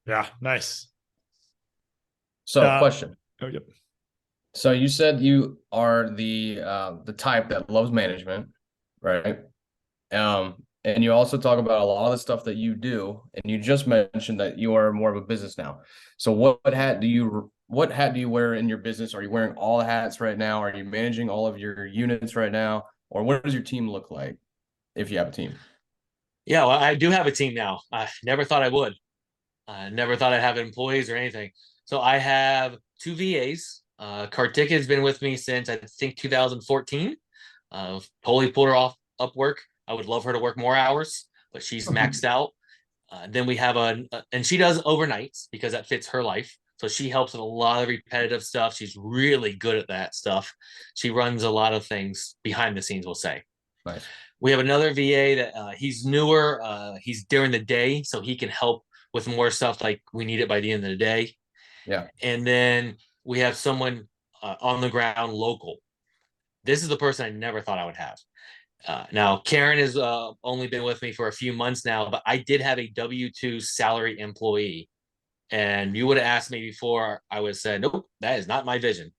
Yeah. Nice. So question. Oh, yep. So you said you are the type that loves management, right? And you also talk about a lot of the stuff that you do, and you just mentioned that you are more of a business now. So what hat do you wear in your business? Are you wearing all the hats right now? Are you managing all of your units right now? Or what does your team look like if you have a team? Yeah, well, I do have a team now. I never thought I would. I never thought I'd have employees or anything. So I have 2 VAs. Kartika has been with me since I think 2014. Totally pulled her off Upwork. I would love her to work more hours, but she's maxed out. Then we have and she does overnights because that fits her life. So she helps with a lot of repetitive stuff. She's really good at that stuff. She runs a lot of things behind the scenes, we'll say. Nice. We have another VA that he's newer. He's during the day, so he can help with more stuff like we need it by the end of the day. Yeah. And then we have someone on the ground local. This is the person I never thought I would have. Now, Karen has only been with me for a few months now, but I did have a W-2 salary employee. And you would have asked me before, I would have said, nope, that is not my vision.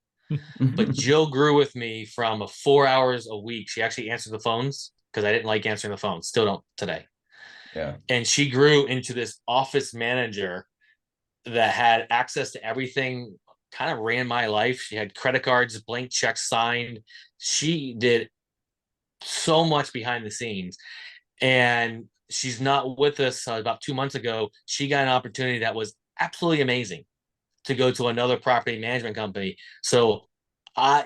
But Jill grew with me from 4 hours a week. She actually answered the phones because I didn't like answering the phone. Still don't today. Yeah. And she grew into this office manager that had access to everything, kind of ran my life. She had credit cards, blank checks signed. She did so much behind the scenes. And she's not with us. About 2 months ago, she got an opportunity that was absolutely amazing to go to another property management company. So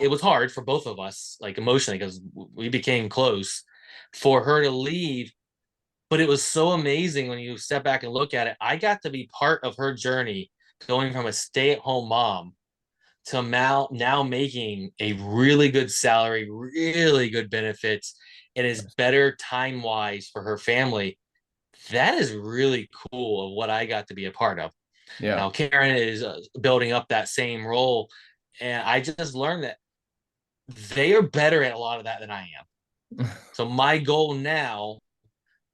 it was hard for both of us, like emotionally, because we became close for her to leave. But it was so amazing when you step back and look at it. I got to be part of her journey going from a stay-at-home mom to now making a really good salary, really good benefits, and is better time-wise for her family. That is really cool of what I got to be a part of. Yeah. Now, Karen is building up that same role, and I just learned that they are better at a lot of that than I am. So my goal now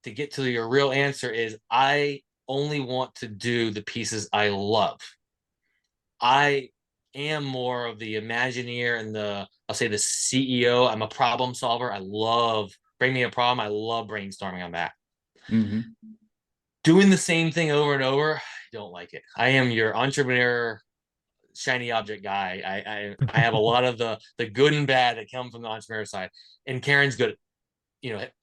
to get to your real answer is I only want to do the pieces I love. I am more of the Imagineer and I'll say the CEO. I'm a problem solver. I love, bring me a problem. I love brainstorming on that. Mm-hmm. Doing the same thing over and over, I don't like it. I am your entrepreneur, shiny object guy. I have a lot of the good and bad that come from the entrepreneur side. And Karen's good at,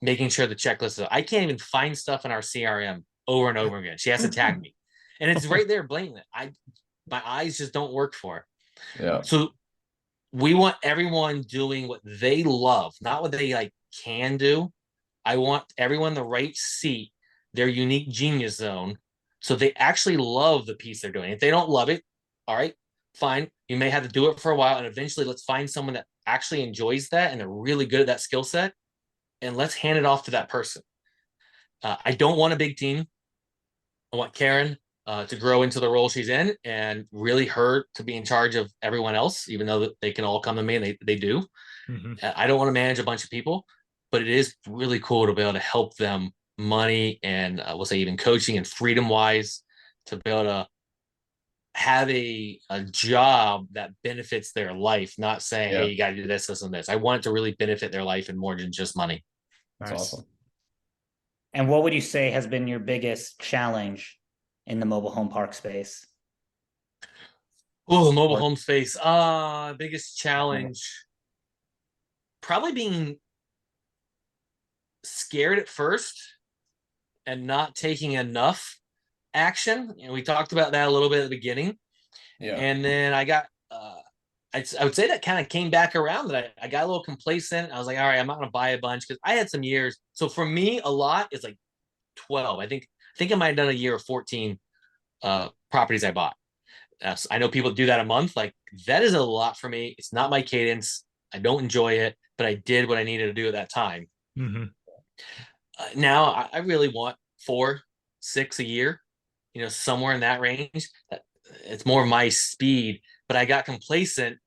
making sure the checklist is, I can't even find stuff in our CRM over and over again. She has to tag me. And it's right there blatantly. My eyes just don't work for it. Yeah. So we want everyone doing what they love, not what they like can do. I want everyone in the right seat, their unique genius zone, so they actually love the piece they're doing. If they don't love it, all right, fine. You may have to do it for a while, and eventually let's find someone that actually enjoys that and they're really good at that skill set, and let's hand it off to that person. I don't want a big team. I want Karen to grow into the role she's in, and really her to be in charge of everyone else, even though they can all come to me, and they do. Mm-hmm. I don't want to manage a bunch of people, but it is really cool to be able to help them money and we'll say even coaching and freedom wise, to be able to have a job that benefits their life, not saying, hey, you got to do this, this, and this. I want it to really benefit their life and more than just money. That's Nice. awesome. And what would you say has been your biggest challenge in the mobile home park space? Oh, the mobile home space. Biggest challenge, probably being scared at first and not taking enough action. We talked about that a little bit at the beginning. Yeah. And then I got, I would say that kind of came back around, that I got a little complacent. I was like, all right, I'm not going to buy a bunch, because I had some years. So for me, a lot is like 12. I think I might have done a year of 14 properties I bought. So I know people do that a month. Like, that is a lot for me. It's not my cadence. I don't enjoy it, but I did what I needed to do at that time. Mm-hmm. Now I really want 4, 6 a year, somewhere in that range. It's more my speed, but I got complacent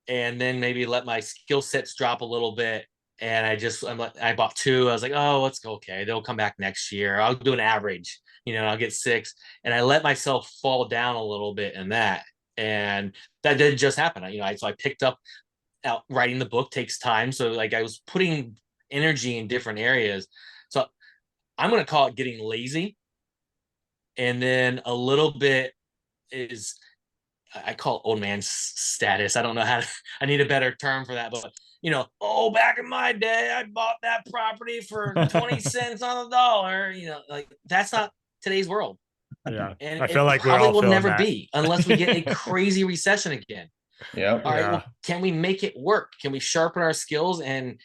and then maybe let my skill sets drop a little bit. And I bought 2. I was like, oh, let's go. Okay, they'll come back next year. I'll do an average, I'll get 6. And I let myself fall down a little bit in that. And that did just happen. So I picked up out writing the book takes time. So like I was putting energy in different areas. So I'm going to call it getting lazy. And then a little bit is, I call it old man status. I don't know I need a better term for that, but back in my day, I bought that property for 20 cents on the dollar, like that's not today's world. Yeah. And I feel like we probably all will feel never that. be, unless we get a crazy recession again. Yeah. All right. Well, can we make it work? Can we sharpen our skills and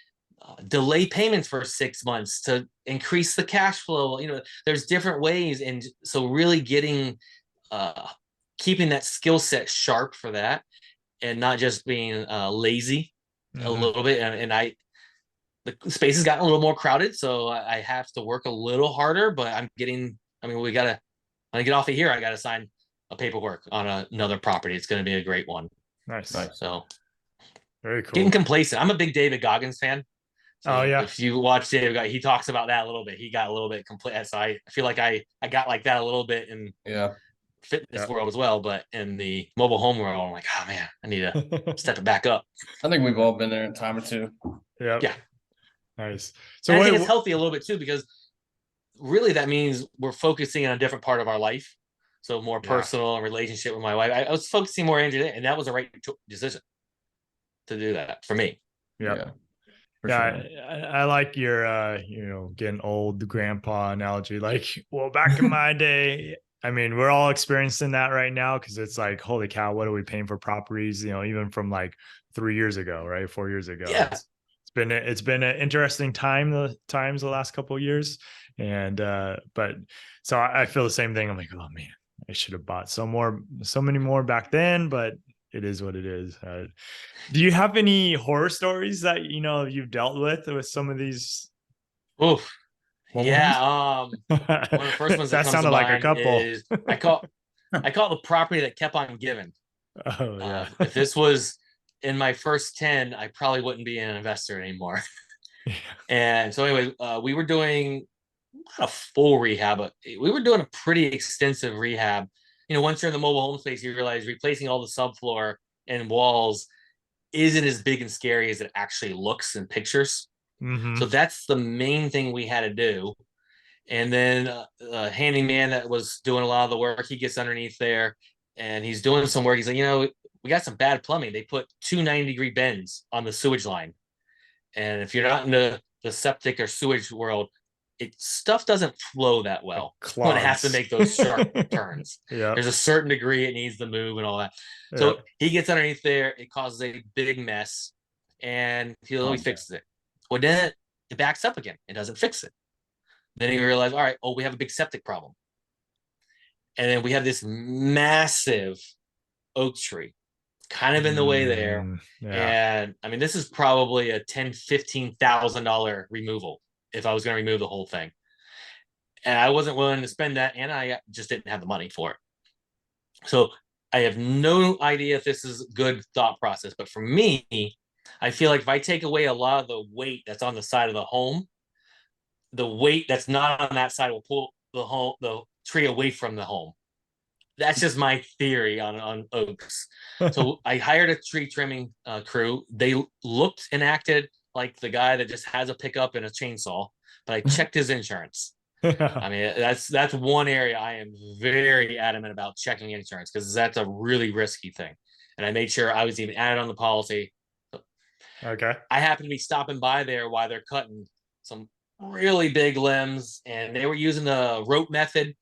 delay payments for 6 months to increase the cash flow? There's different ways. And so really keeping that skill set sharp for that, and not just being lazy a little bit. And the space has gotten a little more crowded, so I have to work a little harder, but I'm getting, when I get off of here, I got to sign a paperwork on another property. It's going to be a great one. Nice. So very cool. Getting complacent. I'm a big David Goggins fan. So yeah. if you watch David, he talks about that a little bit. He got a little bit complacent. So I feel like I got like that a little bit in fitness world as well, but in the mobile home world, I'm like, oh man, I need to step it back up. I think we've all been there a time or two. Yeah. Nice. So I think it's healthy a little bit too, because really that means we're focusing on a different part of our life. So more personal and relationship with my wife. I was focusing more energy there, and that was the right decision to do that for me. Yeah. Sure. I like your getting old grandpa analogy. Like, well, back in my day, we're all experiencing that right now, because it's like, holy cow, what are we paying for properties? Even from like 3 years ago, right? 4 years ago. Yeah. It's been an interesting the last couple of years. And but so I feel the same thing. I'm like, oh man, I should have bought so many more back then, but it is what it is. Do you have any horror stories that you've dealt with some of these? Oof. Yeah. One of the first ones that comes sounded to like mind a couple. is I call it the property that kept on giving. Oh yeah. If this was in my first 10, I probably wouldn't be an investor anymore. And so anyway, we were doing not a full rehab, but we were doing a pretty extensive rehab. Once you're in the mobile home space, you realize replacing all the subfloor and walls isn't as big and scary as it actually looks in pictures. Mm-hmm. So that's the main thing we had to do. And then a handyman that was doing a lot of the work, he gets underneath there and he's doing some work. He's like, we got some bad plumbing. They put two 90-degree bends on the sewage line. And if you're not in the septic or sewage world, stuff doesn't flow that well when it has to make those sharp turns. Yeah. There's a certain degree it needs to move and all that. So he gets underneath there, it causes a big mess, and he fixes it. Well, then it backs up again. It doesn't fix it. Then he realized, all right, we have a big septic problem. And then we have this massive oak tree kind of in the way there. Yeah. And I mean, this is probably a $10,000-$15,000 removal if I was going to remove the whole thing. And I wasn't willing to spend that, and I just didn't have the money for it. So I have no idea if this is a good thought process, but for me, I feel like if I take away a lot of the weight that's on the side of the home, the weight that's not on that side will pull the tree away from the home. That's just my theory on oaks. So I hired a tree trimming crew. They looked and acted like the guy that just has a pickup and a chainsaw, but I checked his insurance. I mean, that's one area I am very adamant about checking insurance, because that's a really risky thing. And I made sure I was even added on the policy. Okay. I happened to be stopping by there while they're cutting some really big limbs, and they were using the rope method.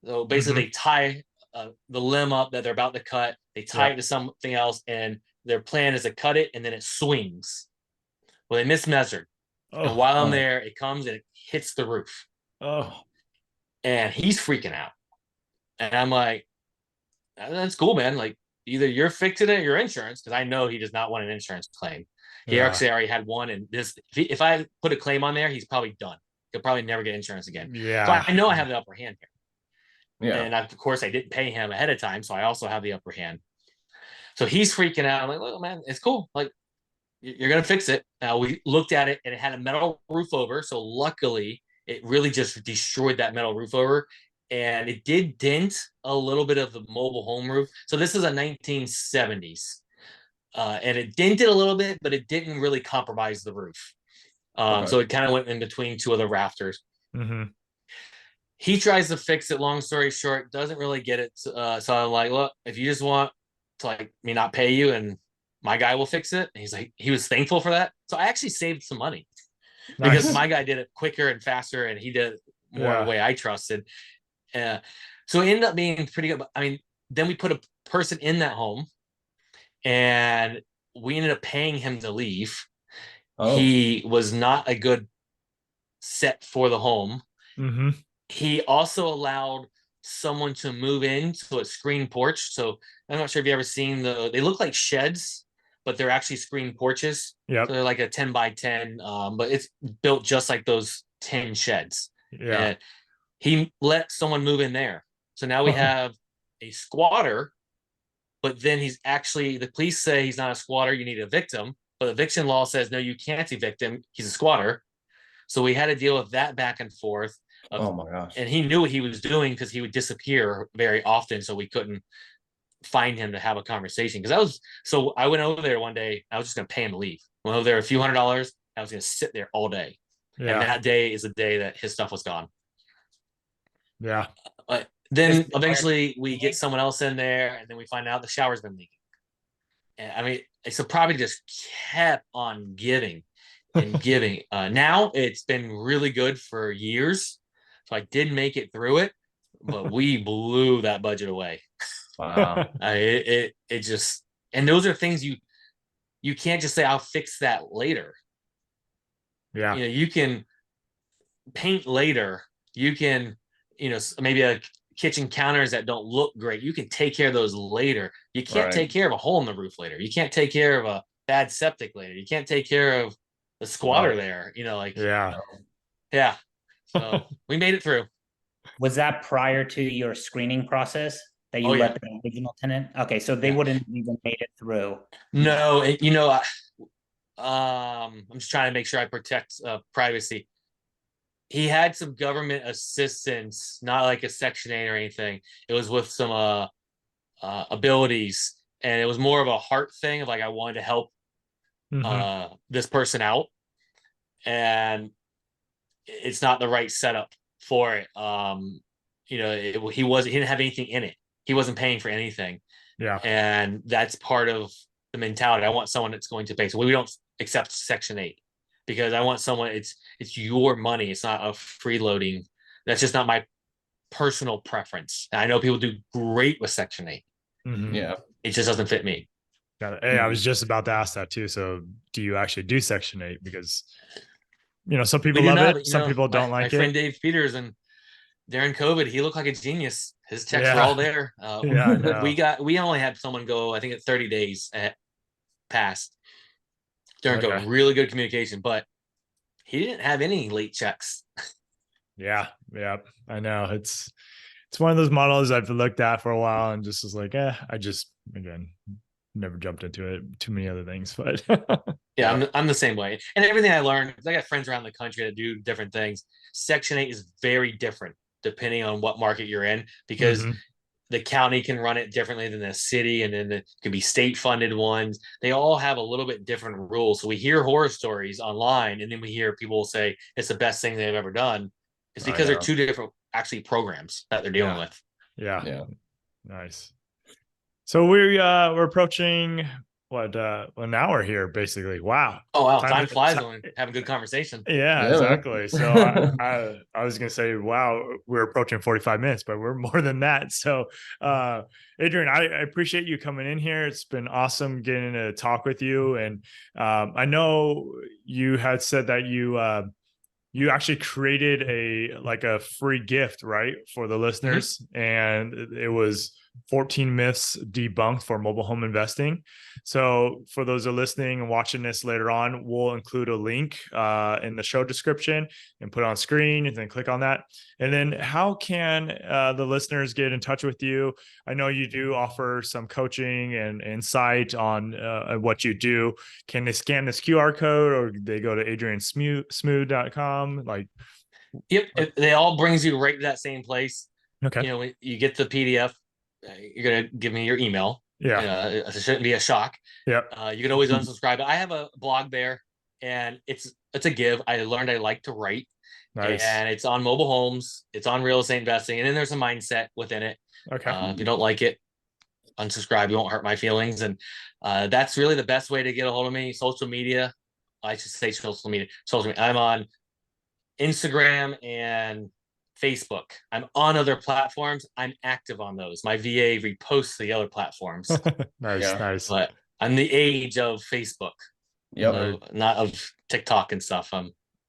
So basically, they tie the limb up that they're about to cut. They tie it to something else, and their plan is to cut it, and then it swings. Well, they mismeasured. And while I'm there, it comes and it hits the roof. And he's freaking out. And I'm like, that's cool, man. Like, either you're fixing it or your insurance, because I know he does not want an insurance claim. He actually already had one, and if I put a claim on there, he's probably done. He'll probably never get insurance again. Yeah. So I know I have the upper hand here. Yeah. And of course, I didn't pay him ahead of time, so I also have the upper hand. So he's freaking out. I'm like, look, man, it's cool. Like, you're gonna fix it. Now, we looked at it, and it had a metal roof over. So luckily, it really just destroyed that metal roof over, and it did dent a little bit of the mobile home roof. So this is a 1970s, and it dented a little bit, but it didn't really compromise the roof. So it kind of went in between two of the rafters. Mm-hmm. He tries to fix it. Long story short, doesn't really get it. So I'm like, look, if you just want to, like, me not pay you, and my guy will fix it. And he's like, he was thankful for that. So I actually saved some money because my guy did it quicker and faster, and he did it more the way I trusted. So it ended up being pretty good. I mean, then we put a person in that home, and we ended up paying him to leave. He was not a good set for the home. Mm-hmm. He also allowed someone to move into a screened porch. So I'm not sure if you ever seen they look like sheds, but they're actually screened porches. Yeah. So they're like a 10 by 10, but it's built just like those 10 sheds. Yeah. And he let someone move in there. So now we have a squatter, but then the police say he's not a squatter, you need to evict him. But eviction law says, no, you can't evict him. He's a squatter. So we had to deal with that back and forth. Oh my gosh. And he knew what he was doing, because he would disappear very often. So we couldn't find him to have a conversation. So I went over there one day. I was just going to pay him to leave. Went over there a few $100. I was going to sit there all day. Yeah. And that day is the day that his stuff was gone. Yeah. Then eventually we get someone else in there, and then we find out the shower's been leaking. And I mean, it's probably just kept on giving and giving. Now it's been really good for years. So I did make it through it, but we blew that budget away. Wow. It just, and those are things you can't just say, I'll fix that later. Yeah. You can paint later. You can, maybe a kitchen counters that don't look great. You can take care of those later. You can't take care of a hole in the roof later. You can't take care of a bad septic later. You can't take care of the squatter there. Yeah. So we made it through. Was that prior to your screening process that you let the original tenant? Okay, so they wouldn't even made it through. No, I'm just trying to make sure I protect privacy. he had some government assistance, not like a Section 8 or anything. It was with some abilities, and it was more of a heart thing of like I wanted to help this person out, and it's not the right setup for it. You know, he didn't have anything in it. He wasn't paying for anything. Yeah. And that's part of the mentality. I want someone that's going to pay. So we don't accept Section 8 because I want someone, it's your money. It's not a freeloading. That's just not my personal preference. And I know people do great with Section 8. Yeah. It just doesn't fit me. Got it. Hey, I was just about to ask that too. So do you actually do Section 8? Because, you know, some people love it. Some people don't like it. My friend Dave Peters, and during COVID, he looked like a genius. His checks were all there. We only had someone go, I think at 30 days passed during COVID. Really good communication, but he didn't have any late checks. Yeah. I know. It's one of those models I've looked at for a while and just was like, I just, again, never jumped into it. Too many other things, but yeah, I'm the same way. And everything I learned, I got friends around the country that do different things. Section 8 is very different depending on what market you're in, because the county can run it differently than the city, and then it could be state funded ones. They all have a little bit different rules. So we hear horror stories online, and then we hear people say it's the best thing they've ever done. It's because they're two different actually programs that they're dealing with. Yeah. Nice. So we're approaching an hour here, basically. Wow. Oh wow, time flies when we're having good conversation. Yeah, exactly. So I was gonna say, wow, we're approaching 45 minutes, but we're more than that. So Adrian, I appreciate you coming in here. It's been awesome getting to talk with you. And I know you had said that you actually created a free gift, right, for the listeners, and it was 14 myths debunked for mobile home investing. So for those who are listening and watching this later on, we'll include a link in the show description and put it on screen, and then click on that. And then how can the listeners get in touch with you? I know you do offer some coaching and insight on what you do. Can they scan this QR code, or they go to adriansmude.com? Yep, they all brings you right to that same place. Okay. You know, you get the PDF. You're gonna give me your email. Yeah. It shouldn't be a shock. Yeah. You can always unsubscribe. I have a blog there, and it's a give. I learned I like to write. Nice. And it's on mobile homes. It's on real estate investing, and then there's a mindset within it. Okay. If you don't like it, unsubscribe. You won't hurt my feelings. And that's really the best way to get a hold of me. Social media. I should say social media. I'm on Instagram and Facebook. I'm on other platforms. I'm active on those. My VA reposts the other platforms. Nice. But I'm the age of Facebook. Yep. Not of TikTok and stuff.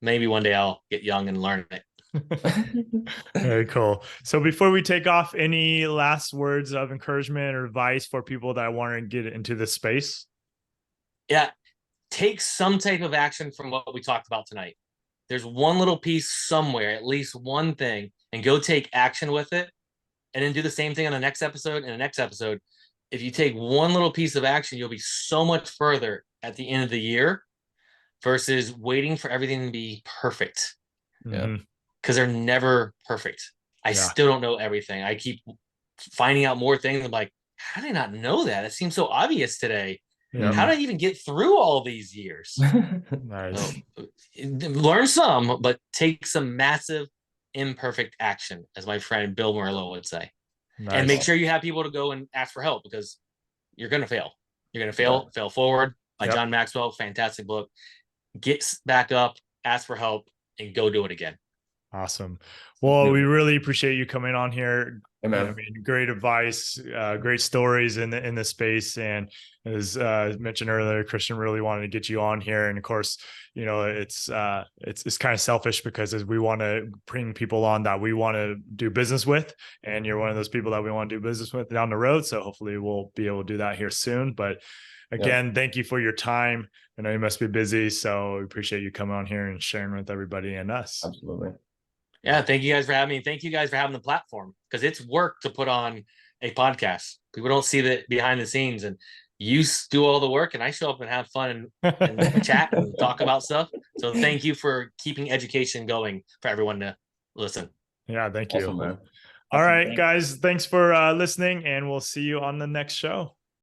Maybe one day I'll get young and learn it. Very cool. So before we take off, any last words of encouragement or advice for people that want to get into this space? Yeah. Take some type of action from what we talked about tonight. There's one little piece somewhere, at least one thing, and go take action with it, and then do the same thing on the next episode and the next episode. If you take one little piece of action, you'll be so much further at the end of the year versus waiting for everything to be perfect. Yeah. Because they're never perfect. I still don't know everything. I keep finding out more things. I'm like, how did I not know that? It seems so obvious today. Yeah. How did I even get through all these years? Nice. So, learn some, but take some massive imperfect action, as my friend Bill Merlo would say. Nice. And make sure you have people to go and ask for help, because you're going to fail. You're going to fail forward. By John Maxwell, fantastic book. Get back up, ask for help, and go do it again. Awesome. Well, we really appreciate you coming on here. Amen. I mean, great advice, great stories in the space. And as mentioned earlier, Christian really wanted to get you on here. And of course, you know, it's kind of selfish, because as we want to bring people on that we want to do business with, and you're one of those people that we want to do business with down the road. So hopefully we'll be able to do that here soon. But again, thank you for your time. I know you must be busy, so we appreciate you coming on here and sharing with everybody and us. Absolutely. Yeah, thank you guys for having me. Thank you guys for having the platform, because it's work to put on a podcast. People don't see the behind the scenes, and you do all the work and I show up and have fun and chat and talk about stuff. So thank you for keeping education going for everyone to listen. Yeah, thank you. Awesome, man. All Awesome, right, thanks. guys, thanks for listening, and we'll see you on the next show.